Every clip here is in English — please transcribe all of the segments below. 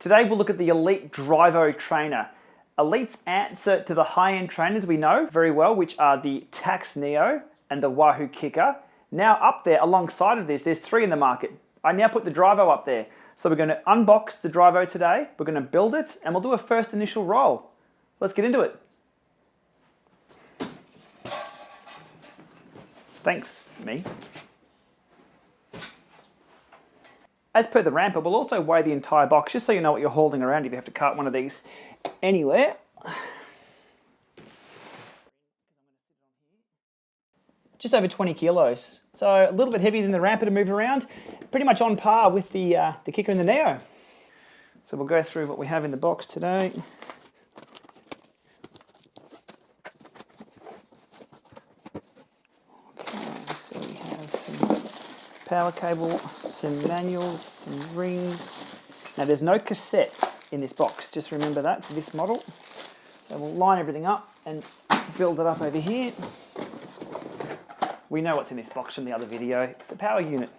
Today we'll look at the Elite Drivo trainer. Elite's answer to the high-end trainers we know very well, which are the Tax Neo and the Wahoo Kicker. Now up there, alongside of this, there's three in the market. I now put the Drivo up there. So we're going to unbox the Drivo today, we're going to build it, and we'll do a first initial roll. Let's get into it. Thanks, me. As per the ramper, we'll also weigh the entire box, just so you know what you're holding around if you have to cart one of these anywhere. Just over 20 kilos. So a little bit heavier than the ramper to move around. Pretty much on par with the Kicker and the Neo. So we'll go through what we have in the box today. So we have some power cable, some manuals, some rings. Now there's no cassette in this box, just remember that for this model. So we'll line everything up and build it up over here. We know what's in this box from the other video. It's the power unit.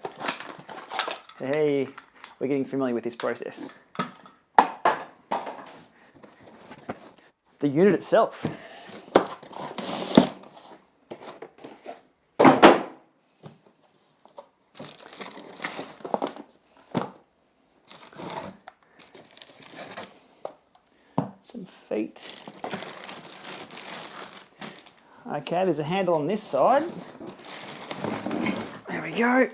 Hey, we're getting familiar with this process. The unit itself. Some feet. Okay, there's a handle on this side. There we go.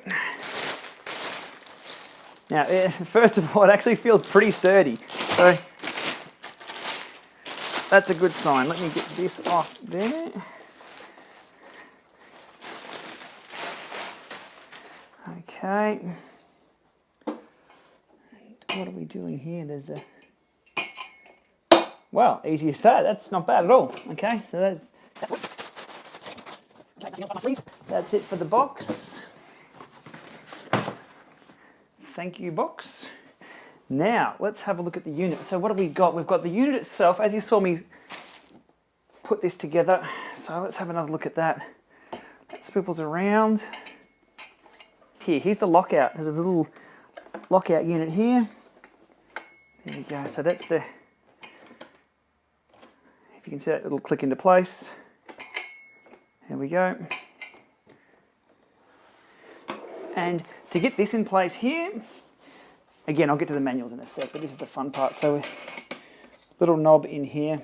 Now, first of all, it actually feels pretty sturdy. So that's a good sign. Let me get this off there. Okay. What are we doing here? There's the... Well, easy as that. That's not bad at all. Okay, so that's it for the box. Thank you, box. Now, let's have a look at the unit. So what have we got? We've got the unit itself, as you saw me put this together. So let's have another look at that. That swivels around. Here's the lockout. There's a little lockout unit here. There we go. So that's the... If you can see that, it'll click into place. There we go. And to get this in place here, again, I'll get to the manuals in a sec, but this is the fun part. So little knob in here,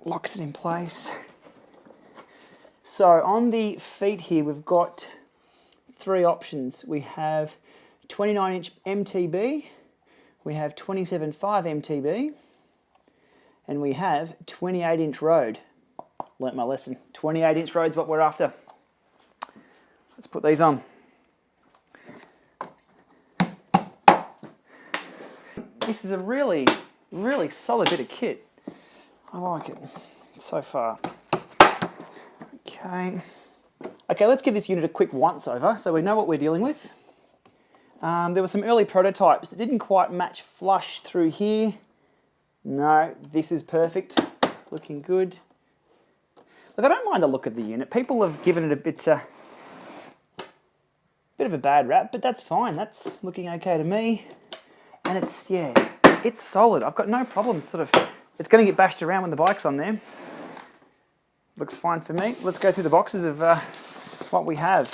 locks it in place. So on the feet here, we've got three options. We have 29-inch MTB, we have 27.5 MTB, and we have 28-inch road. Learnt my lesson. 28-inch road's what we're after. Let's put these on. This is a really, really solid bit of kit. I like it so far. Okay. Okay, let's give this unit a quick once over so we know what we're dealing with. There were some early prototypes that didn't quite match flush through here. No, this is perfect. Looking good. Look, I don't mind the look of the unit. People have given it a bit of a bad rap, but that's fine. That's looking okay to me. And it's, yeah, it's solid. I've got no problem it's going to get bashed around when the bike's on there. Looks fine for me. Let's go through the boxes of what we have.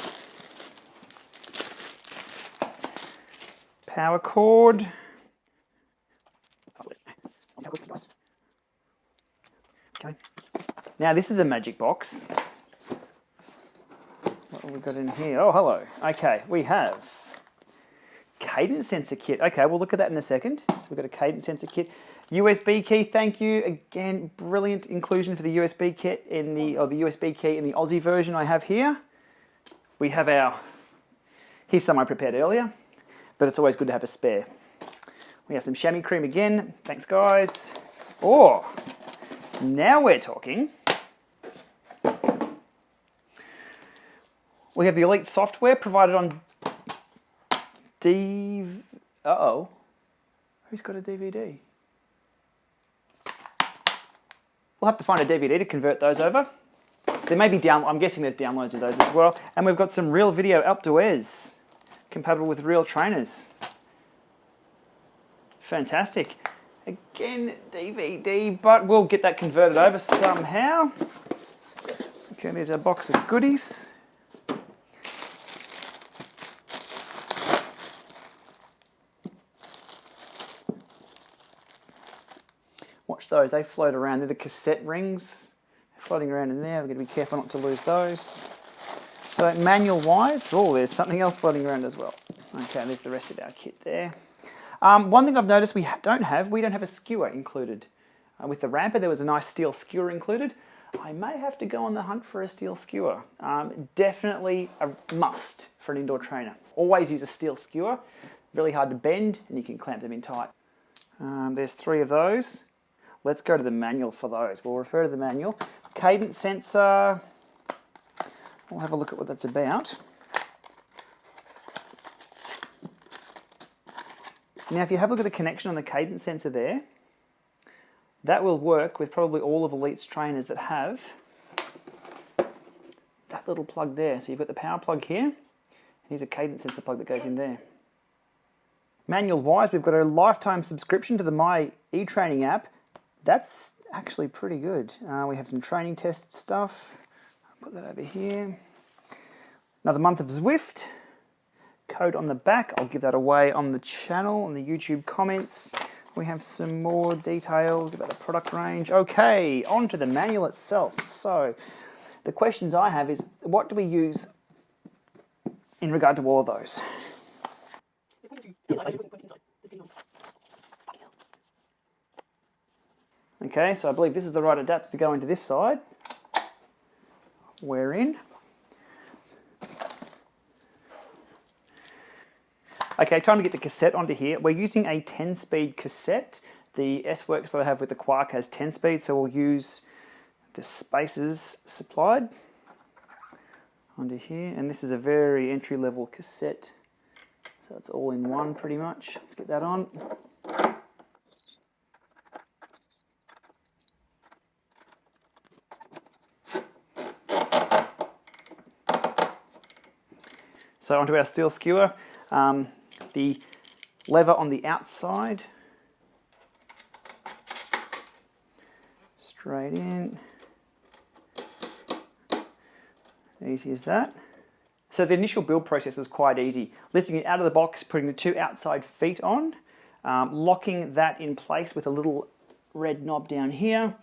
Power cord. Okay. Now this is a magic box. What have we got in here? Oh, hello. Okay, we have cadence sensor kit. Okay, we'll look at that in a second. So we've got a cadence sensor kit. USB key, thank you. Again, brilliant inclusion for the USB kit in the USB key in the Aussie version I have here. We have here's some I prepared earlier, but it's always good to have a spare. We have some chamois cream again. Thanks, guys. Oh, now we're talking. We have the Elite software provided on Uh-oh. Who's got a DVD? We'll have to find a DVD to convert those over. There may be I'm guessing there's downloads of those as well. And we've got some real video up to compatible with real trainers. Fantastic. Again, DVD, but we'll get that converted over somehow. Okay, there's our box of goodies. Watch those, they float around. They're the cassette rings. They're floating around in there. We've got to be careful not to lose those. So manual-wise, oh, there's something else floating around as well. Okay, there's the rest of our kit there. One thing I've noticed we don't have a skewer included. With the ramper, there was a nice steel skewer included. I may have to go on the hunt for a steel skewer. Definitely a must for an indoor trainer. Always use a steel skewer. Really hard to bend, and you can clamp them in tight. There's 3 of those. Let's go to the manual for those. We'll refer to the manual. Cadence sensor. We'll have a look at what that's about. Now, if you have a look at the connection on the cadence sensor there, that will work with probably all of Elite's trainers that have that little plug there. So you've got the power plug here, and here's a cadence sensor plug that goes in there. Manual-wise, we've got a lifetime subscription to the My eTraining app. That's actually pretty good. We have some training test stuff. I'll put that over here. Another month of Zwift. Code on the back. I'll give that away on the channel, on the YouTube comments. We have some more details about the product range. Okay, on to the manual itself. So, the questions I have is, what do we use in regard to all of those? Okay, so I believe this is the right adapter to go into this side. We're in. Okay, time to get the cassette onto here. We're using a 10-speed cassette. The S-Works that I have with the Quark has 10 speed, so we'll use the spacers supplied onto here. And this is a very entry-level cassette, so it's all in one pretty much. Let's get that on. So onto our steel skewer. The lever on the outside, straight in, easy as that. So the initial build process was quite easy. Lifting it out of the box, putting the 2 outside feet on, locking that in place with a little red knob down here.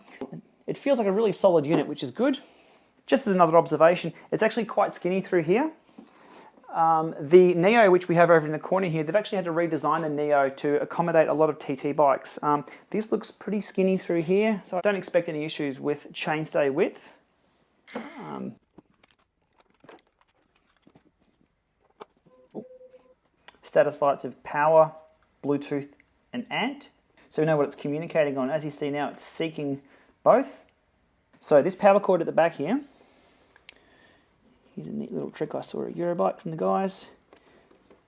It feels like a really solid unit, which is good. Just as another observation, it's actually quite skinny through here. The Neo, which we have over in the corner here, they've actually had to redesign the Neo to accommodate a lot of TT bikes. This looks pretty skinny through here, so I don't expect any issues with chainstay width. Status lights of power, Bluetooth and ANT. So we know what it's communicating on. As you see now, it's seeking both. So this power cord at the back here, here's a neat little trick I saw at Eurobike from the guys.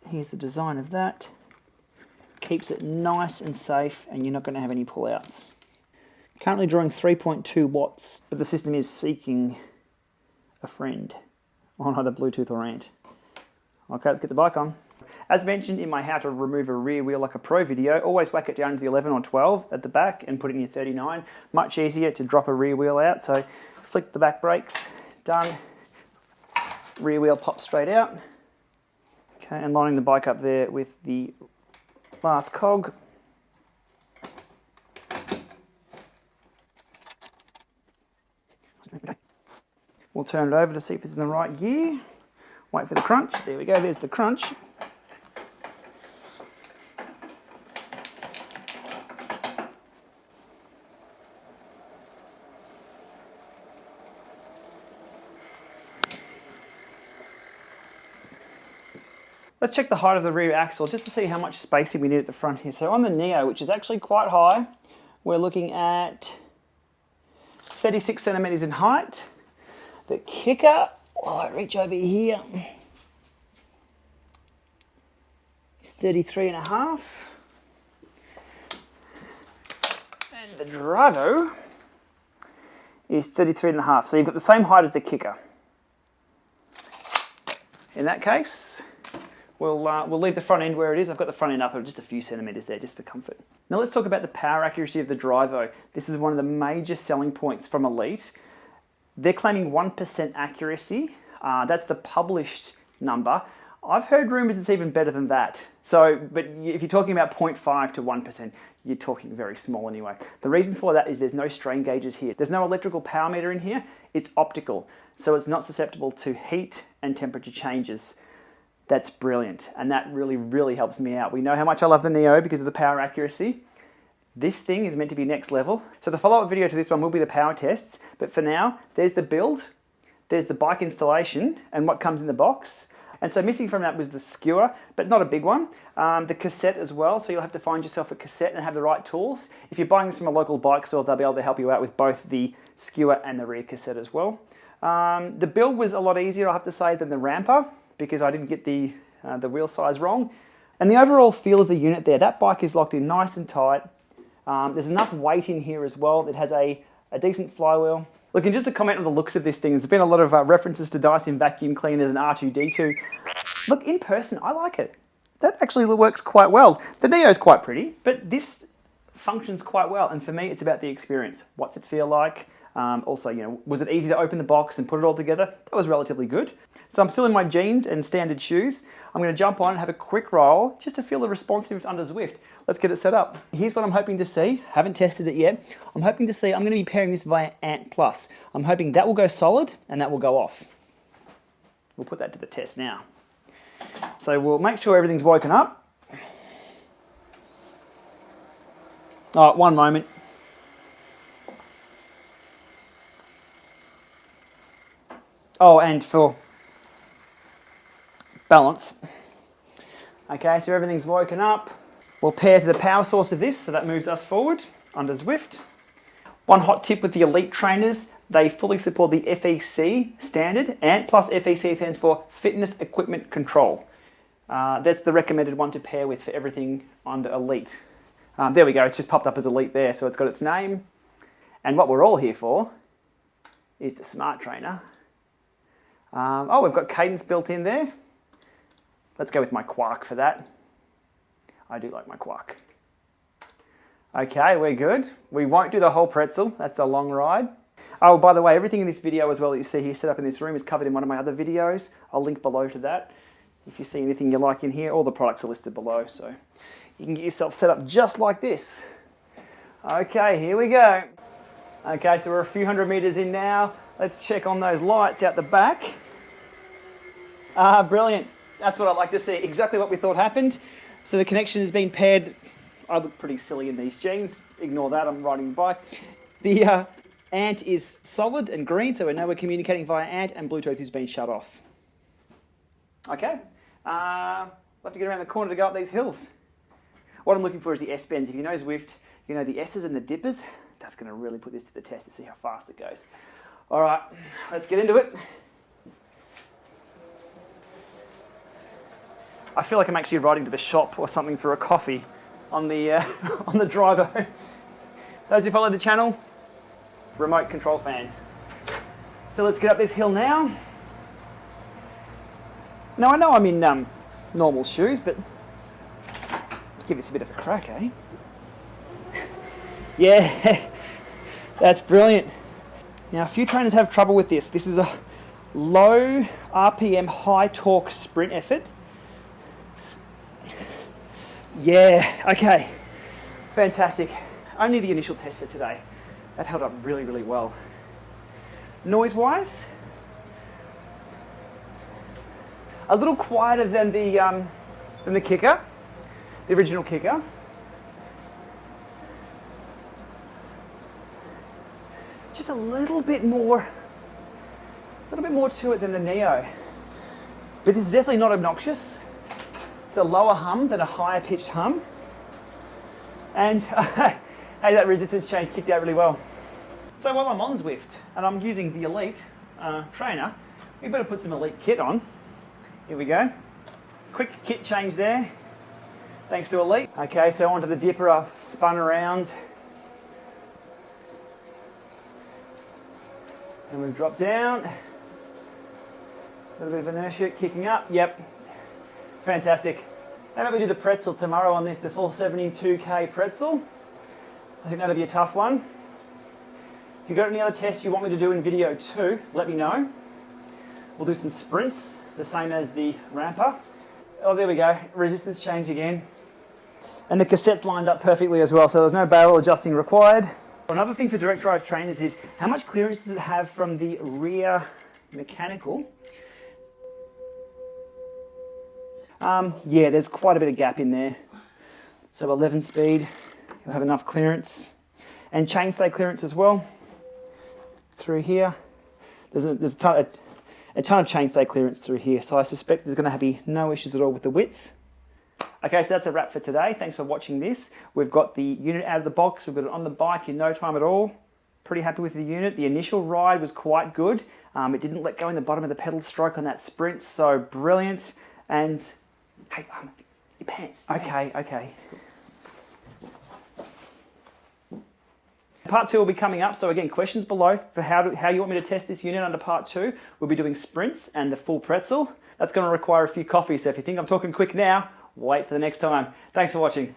Here's the design of that. Keeps it nice and safe, and you're not going to have any pullouts. Currently drawing 3.2 watts, but the system is seeking a friend on either Bluetooth or ANT. Okay, let's get the bike on. As mentioned in my how to remove a rear wheel like a pro video, always whack it down to the 11 or 12 at the back and put it in your 39. Much easier to drop a rear wheel out, so flick the back brakes, done. Rear wheel pops straight out. Okay, and lining the bike up there with the last cog. We'll turn it over to see if it's in the right gear. Wait for the crunch. There we go, there's the crunch. Let's check the height of the rear axle just to see how much spacing we need at the front here. So on the Neo, which is actually quite high, we're looking at 36 centimeters in height. The kicker, while I reach over here, is 33 and a half. And the Drivo is 33 and a half. So you've got the same height as the kicker. In that case, We'll leave the front end where it is. I've got the front end up just a few centimetres there, just for comfort. Now let's talk about the power accuracy of the Drivo. This is one of the major selling points from Elite. They're claiming 1% accuracy. That's the published number. I've heard rumours it's even better than that. So, but if you're talking about 0.5 to 1%, you're talking very small anyway. The reason for that is there's no strain gauges here. There's no electrical power meter in here. It's optical, so it's not susceptible to heat and temperature changes. That's brilliant, and that really, really helps me out. We know how much I love the Neo because of the power accuracy. This thing is meant to be next level. So the follow-up video to this one will be the power tests, but for now, there's the build, there's the bike installation, and what comes in the box. And so missing from that was the skewer, but not a big one. The cassette as well, so you'll have to find yourself a cassette and have the right tools. If you're buying this from a local bike store, they'll be able to help you out with both the skewer and the rear cassette as well. The build was a lot easier, I have to say, than the ramper, because I didn't get the wheel size wrong. And the overall feel of the unit there, that bike is locked in nice and tight. There's enough weight in here as well. It has a decent flywheel. Look, and just to comment on the looks of this thing, there's been a lot of references to Dyson vacuum cleaners and R2-D2. Look, in person, I like it. That actually works quite well. The Neo's quite pretty, but this functions quite well. And for me, it's about the experience. What's it feel like? Also, you know, was it easy to open the box and put it all together? That was relatively good. So I'm still in my jeans and standard shoes. I'm going to jump on and have a quick roll just to feel the responsiveness under Zwift. Let's get it set up. Here's what I'm hoping to see. Haven't tested it yet. I'm hoping to see, I'm going to be pairing this via Ant Plus. I'm hoping that will go solid and that will go off. We'll put that to the test now. So we'll make sure everything's woken up. Oh, one moment. Oh, and for balance. Okay, so everything's woken up. We'll pair to the power source of this, so that moves us forward under Zwift. One hot tip with the Elite trainers, they fully support the FEC standard. ANT plus FEC stands for Fitness Equipment Control. That's the recommended one to pair with for everything under Elite. There we go, it's just popped up as Elite there, so it's got its name. And what we're all here for is the Smart Trainer. Oh, we've got cadence built in there. Let's go with my Quark for that. I do like my Quark. Okay, we're good. We won't do the whole pretzel. That's a long ride. Oh, by the way, everything in this video as well that you see here set up in this room is covered in one of my other videos. I'll link below to that. If you see anything you like in here, all the products are listed below, so you can get yourself set up just like this. Okay, here we go. Okay, so we're a few hundred meters in now. Let's check on those lights out the back. Brilliant. That's what I'd like to see. Exactly what we thought happened. So the connection has been paired. I look pretty silly in these jeans. Ignore that, I'm riding a bike. The ANT is solid and green, so we know we're communicating via ANT, and Bluetooth has been shut off. Okay. We'll have to get around the corner to go up these hills. What I'm looking for is the S-bends. If you know Zwift, you know the S's and the dippers. That's going to really put this to the test to see how fast it goes. All right, let's get into it. I feel like I'm actually riding to the shop or something for a coffee on the on the Drivo. Those who follow the channel, remote control fan. So let's get up this hill now. Now I know I'm in normal shoes, but let's give this a bit of a crack, eh? Yeah, that's brilliant. Now a few trainers have trouble with this. This is a low RPM, high torque sprint effort. Yeah, okay, fantastic. Only the initial test for today. That held up really, really well. Noise-wise, a little quieter than the kicker, the original kicker. Just a little bit more to it than the Neo. But this is definitely not obnoxious. It's a lower hum than a higher pitched hum. And hey, that resistance change kicked out really well. So while I'm on Zwift and I'm using the Elite trainer, we better put some Elite kit on. Here we go. Quick kit change there, thanks to Elite. Okay, so onto the dipper, I've spun around. And we've dropped down. A little bit of inertia kicking up, yep. Fantastic. How about we do the pretzel tomorrow on this, the full 72K pretzel? I think that'll be a tough one. If you've got any other tests you want me to do in video too, let me know. We'll do some sprints, the same as the ramper. Oh, there we go. Resistance change again. And the cassette's lined up perfectly as well, so there's no barrel adjusting required. Another thing for direct drive trainers is how much clearance does it have from the rear mechanical? Yeah, there's quite a bit of gap in there. So 11 speed, you'll have enough clearance. And chainstay clearance as well. Through here. There's a ton of chainstay clearance through here, so I suspect there's going to be no issues at all with the width. Okay, so that's a wrap for today. Thanks for watching this. We've got the unit out of the box. We've got it on the bike in no time at all. Pretty happy with the unit. The initial ride was quite good. It didn't let go in the bottom of the pedal stroke on that sprint, so brilliant. And, hey, your pants. Okay. Part 2 will be coming up, so again, questions below for how you want me to test this unit under part 2. We'll be doing sprints and the full pretzel. That's going to require a few coffees, so if you think I'm talking quick now, wait for the next time. Thanks for watching.